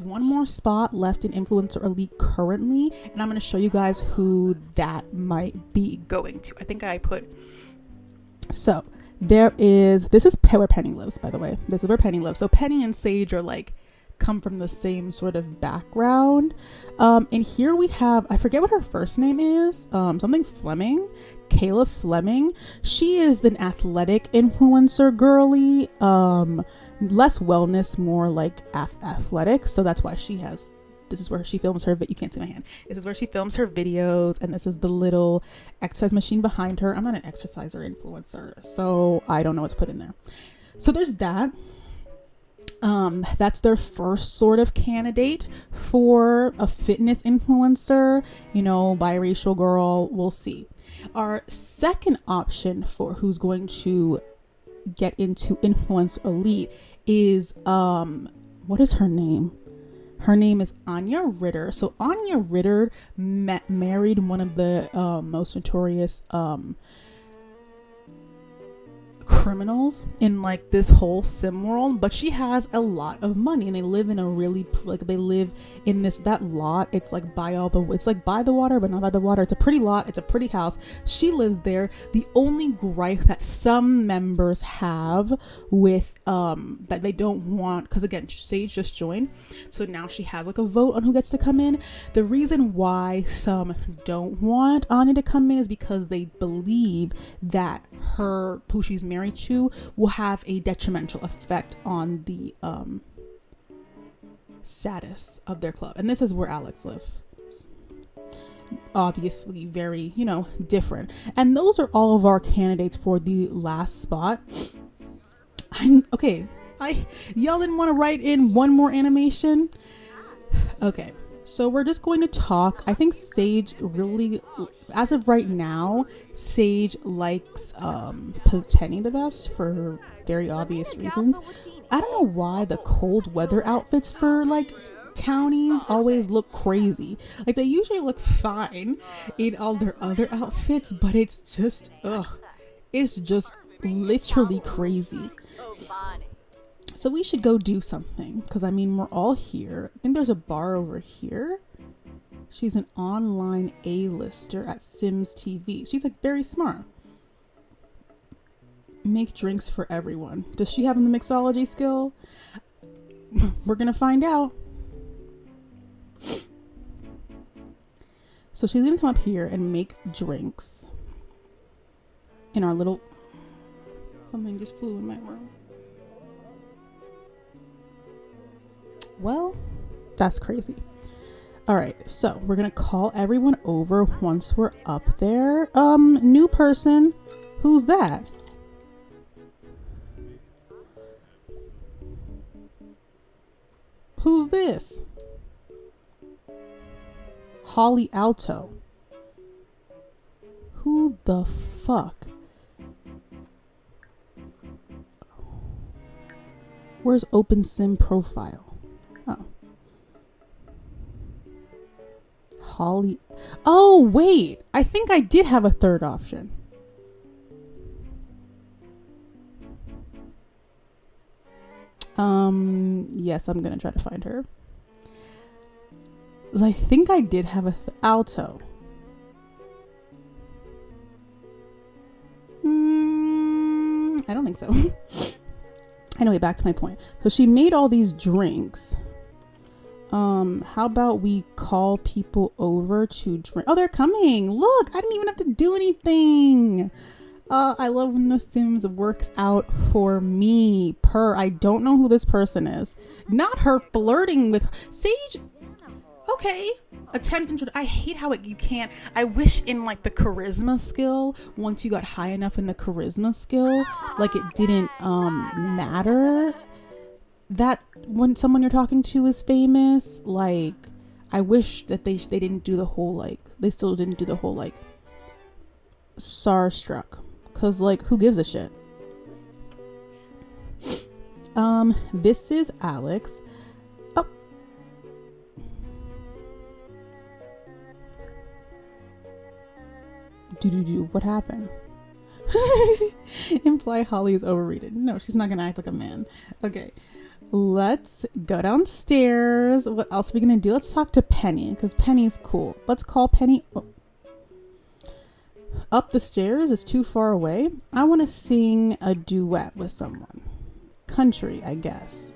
one more spot left in influencer elite currently, and I'm going to show you guys who that might be going to. I think I put, so this is where Penny lives, by the way. This is where Penny lives. So Penny and Sage are like come from the same sort of background. And here we have, I forget what her first name is, something Fleming, Kayla Fleming. She is an athletic influencer girly, less wellness, more like athletic. So that's why this is where she films her, but you can't see my hand. This is where she films her videos, and this is the little exercise machine behind her. I'm not an exerciser influencer, so I don't know what to put in there. So there's that. That's their first sort of candidate for a fitness influencer, you know, biracial girl. We'll see. Our second option for who's going to get into influencer elite is, what is her name? Her name is Anya Ritter. So Anya Ritter married one of the most notorious criminals in like this whole sim world, but she has a lot of money, and they live in that lot. It's like by the water, but not by the water. It's a pretty lot. It's a pretty house. She lives there. The only gripe that some members have with that they don't want, because again, Sage just joined, so now she has like a vote on who gets to come in. The reason why some don't want Anya to come in is because they believe that who she's married to will have a detrimental effect on the status of their club. And this is where Alex lives. Obviously very, you know, different. And those are all of our candidates for the last spot. Y'all didn't want to write in one more animation? Okay. So we're just going to talk. I think Sage really, as of right now, Sage likes Penny the best for very obvious reasons. I don't know why the cold weather outfits for like townies always look crazy. Like they usually look fine in all their other outfits, but it's just literally crazy. So we should go do something, because I mean, we're all here. I think there's a bar over here. She's an online A-lister at Sims TV. She's like very smart. Make drinks for everyone. Does she have the mixology skill? We're gonna find out. So she's gonna come up here and make drinks in our little, something just flew in my room. Well, that's crazy. All right, so we're gonna call everyone over once we're up there. New person, who's that? Who's this? Holly Alto. Who the fuck? Where's OpenSim profile? Oh. Holly. Oh, wait. I think I did have a third option. Yes, I'm gonna try to find her. I think I did have a alto. I don't think so. Anyway, back to my point. So she made all these drinks. How about we call people over to drink? Oh, they're coming. Look, I didn't even have to do anything. I love when the Sims works out for me. I don't know who this person is. Not her flirting with Sage. Okay. I hate how you can't. I wish in like the charisma skill, once you got high enough in the charisma skill, like it didn't matter that when someone you're talking to is famous. Like I wish that they didn't do the whole like, they still didn't do the whole like starstruck, cause like who gives a shit. This is Alex. What happened? Imply Holly is overrated. No, she's not gonna act like a man. Okay, let's go downstairs. What else are we gonna do? Let's talk to Penny, because Penny's cool. Let's call Penny. Up the stairs is too far away. I want to sing a duet with someone. Country, I guess.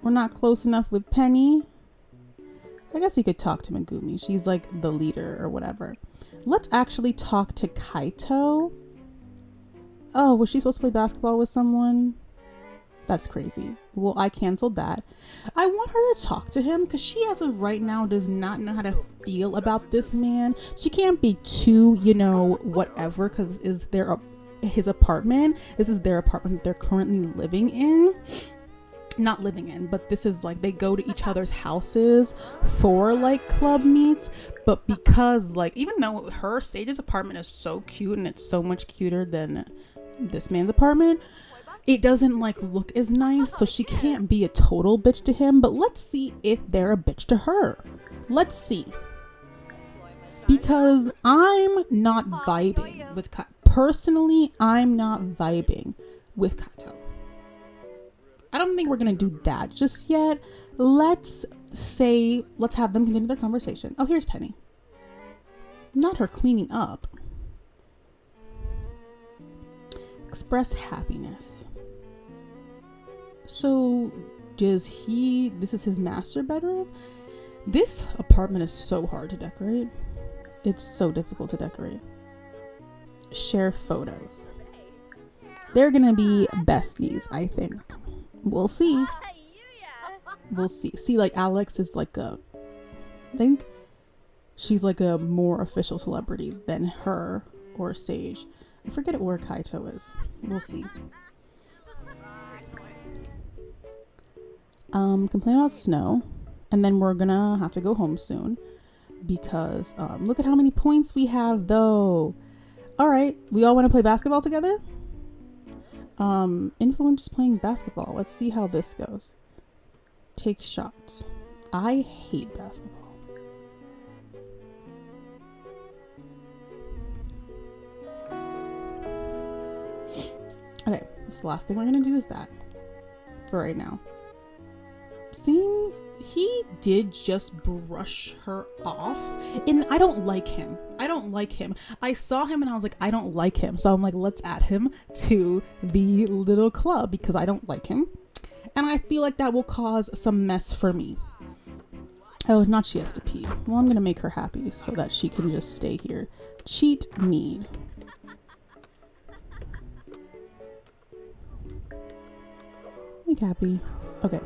We're not close enough with Penny. I guess we could talk to Megumi. She's like the leader or whatever. Let's actually talk to Kaito. Oh, was she supposed to play basketball with someone? That's crazy. Well, I canceled that. I want her to talk to him because she, as of right now, does not know how to feel about this man. She can't be too, whatever, because his apartment. This is their apartment they're currently living in. Not living in, but this is like they go to each other's houses for like club meets. But because like, even though Sage's apartment is so cute and it's so much cuter than this man's apartment, it doesn't like look as nice. So she can't be a total bitch to him. But let's see if they're a bitch to her. Let's see. Because I'm not vibing with Kaito. Personally, I'm not vibing with Kaito. I don't think we're gonna do that just yet. Let's have them continue their conversation. Oh, here's Penny. Not her cleaning up. Express happiness. So this is his master bedroom? This apartment is so hard to decorate. It's so difficult to decorate. Share photos. They're gonna be besties, I think. We'll see. We'll see. See, like Alex is like I think she's like a more official celebrity than her or Sage. I forget where Kaito is. We'll see. Complain about snow, and then we're gonna have to go home soon because look at how many points we have though. All right, we all want to play basketball together. Influencers playing basketball. Let's see how this goes. Take shots. I hate basketball. Okay, this last thing we're gonna do is that for right now. Seems he did just brush her off, and I don't like him. I saw him and I was like, I don't like him. So I'm like, let's add him to the little club because I don't like him. And I feel like that will cause some mess for me. Oh, not she has to pee. Well, I'm going to make her happy so that she can just stay here. Cheat need. Make happy. Okay.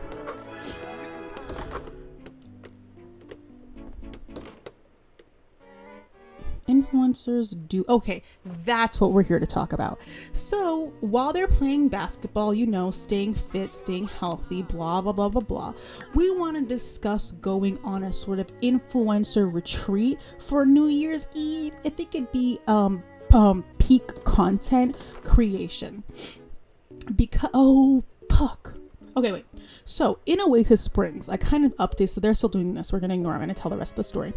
Influencers do. Okay, that's what we're here to talk about. So while they're playing basketball, staying fit, staying healthy, blah, blah, blah, blah, blah, we want to discuss going on a sort of influencer retreat for New Year's Eve. If it could be peak content creation. Because, oh, fuck. Okay, wait. So in Oasis Springs, I kind of updated. So they're still doing this. We're gonna ignore. I'm gonna tell the rest of the story.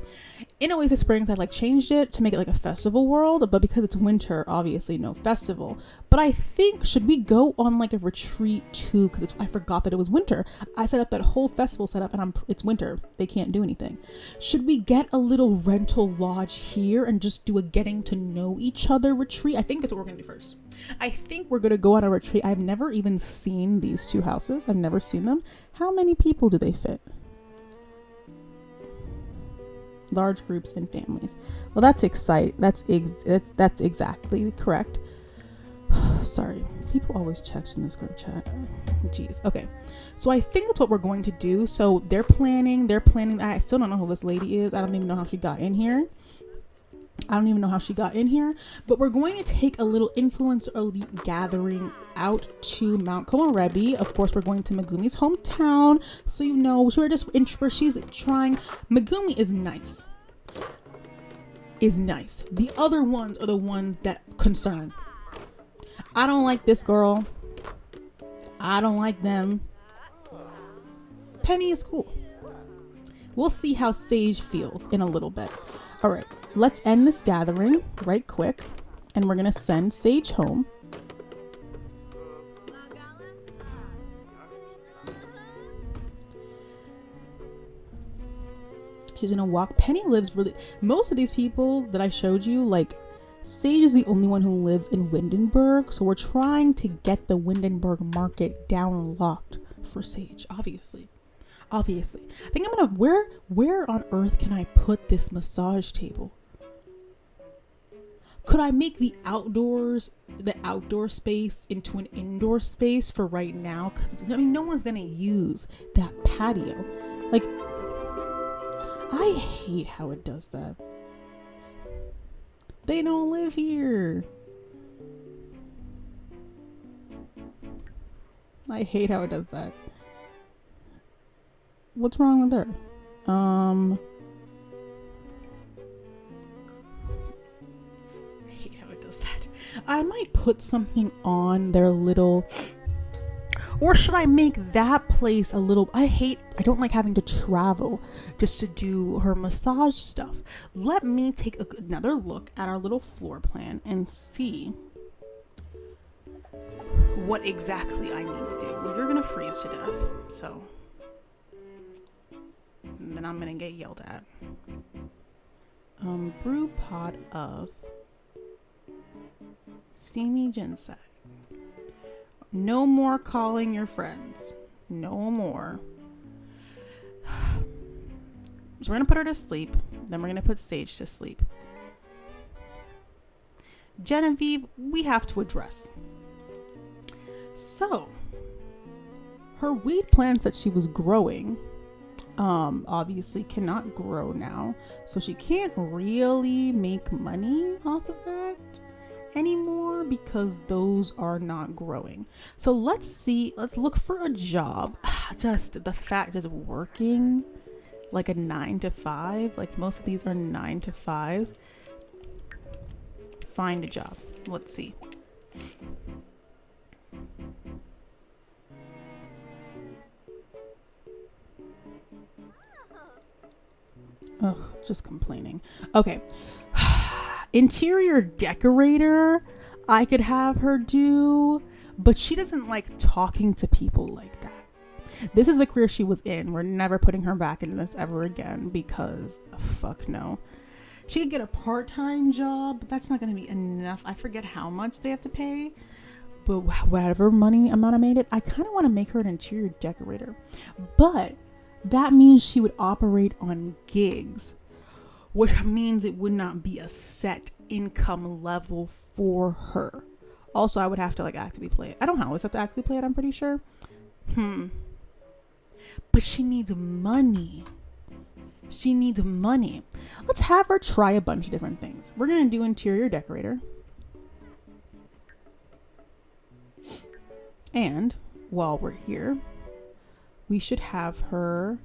In Oasis Springs, I like changed it to make it like a festival world, but because it's winter, obviously no festival. But I think should we go on like a retreat too? Because I forgot that it was winter. I set up that whole festival setup, and it's winter. They can't do anything. Should we get a little rental lodge here and just do a getting to know each other retreat? I think that's what we're gonna do first. I think we're gonna go on a retreat. I've never even seen these two houses. I've never seen them. How many people do they fit? Large groups and families. Well, that's exciting. That's exactly correct. Sorry, people always text in this group chat. Jeez. Okay, so I think that's what we're going to do. So they're planning. I still don't know who this lady is. I don't even know how she got in here. But we're going to take a little influencer elite gathering out to Mount Komorebi. Of course, we're going to Megumi's hometown. So you know, where she's trying. Megumi is nice. The other ones are the ones that concern. I don't like this girl. I don't like them. Penny is cool. We'll see how Sage feels in a little bit. All right. Let's end this gathering right quick, and we're gonna send Sage home. She's gonna walk. Penny lives really. Most of these people that I showed you, like Sage is the only one who lives in Windenburg, so we're trying to get the Windenburg market down locked for Sage. Obviously. I think I'm gonna. Where on earth can I put this massage table? Could I make the outdoor space into an indoor space for right now? Because I mean, no one's gonna use that patio. Like, I hate how it does that. They don't live here. I hate how it does that. What's wrong with her? That I might put something on their little, or should I make that place a little, I don't like having to travel just to do her massage stuff. Let me take another look at our little floor plan and see what exactly I need to do. Well, you're gonna freeze to death, so and then I'm gonna get yelled at. Brew pot of steamy ginseng. No more calling your friends. No more. So we're gonna put her to sleep. Then we're gonna put Sage to sleep. Genevieve, we have to address. So, her weed plants that she was growing, obviously cannot grow now. So she can't really make money off of that anymore because those are not growing. So let's look for a job. Just the fact is working like a 9 to 5, like most of these are 9 to 5s. Find a job. Let's see. Ugh, just complaining. Okay. Interior decorator, I could have her do, but she doesn't like talking to people like that. This is the career she was in. We're never putting her back in this ever again because fuck no. She could get a part-time job, but that's not going to be enough. I forget how much they have to pay, but whatever money amount I made it, I kind of want to make her an interior decorator. But that means she would operate on gigs, which means it would not be a set income level for her. Also, I would have to like actively play it. I don't always have to actively play it, I'm pretty sure. But she needs money. Let's have her try a bunch of different things. We're going to do interior decorator. And while we're here, we should have her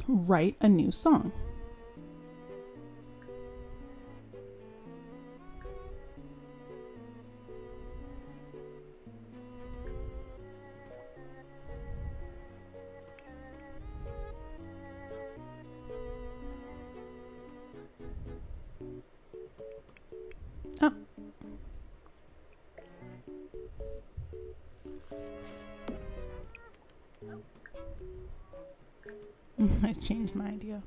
write a new song. I changed my idea.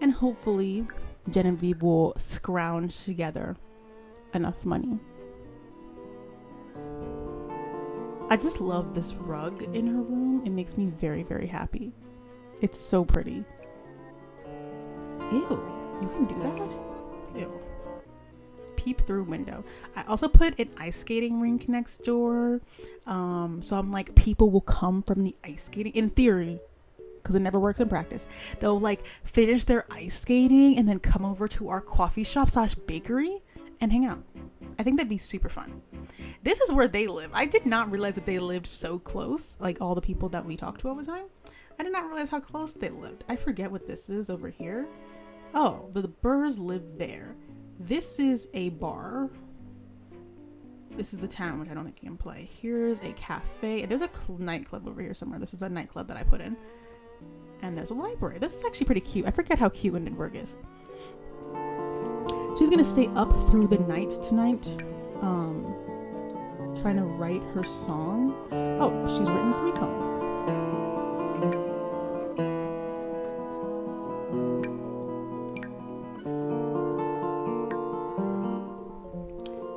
And hopefully Genevieve will scrounge together enough money. I just love this rug in her room. It makes me very, very happy. It's so pretty. Ew, you can do that? Ew. Peep through window. I also put an ice skating rink next door. So I'm like, people will come from the ice skating, in theory, because it never works in practice. They'll like finish their ice skating and then come over to our coffee shop / bakery and hang out. I think that'd be super fun. This is where they live. I did not realize that they lived so close, like all the people that we talk to all the time. I did not realize how close they lived. I forget what this is over here. Oh, the Burrs live there. This is a bar. This is the town, which I don't think you can play. Here's a cafe. There's a nightclub over here somewhere. This is a nightclub that I put in. And there's a library. This is actually pretty cute. I forget how cute Lindenberg is. She's gonna stay up through the night tonight, trying to write her song. Oh, she's written 3 songs.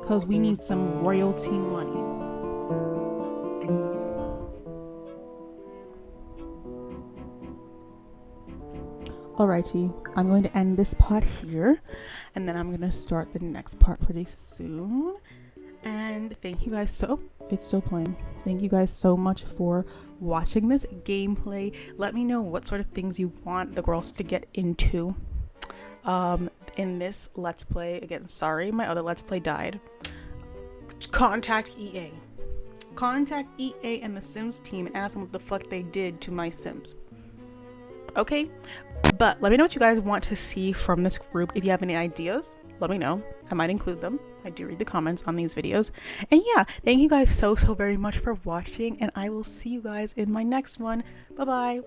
Because we need some royalty money. Alrighty, I'm going to end this part here, and then I'm going to start the next part pretty soon. And thank you guys it's still playing. Thank you guys so much for watching this gameplay. Let me know what sort of things you want the girls to get into in this Let's Play. Again, sorry, my other Let's Play died. Contact EA. Contact EA and the Sims team and ask them what the fuck they did to my Sims. Okay? But let me know what you guys want to see from this group. If you have any ideas, let me know. I might include them. I do read the comments on these videos. And yeah, thank you guys so very much for watching, and I will see you guys in my next one. Bye bye.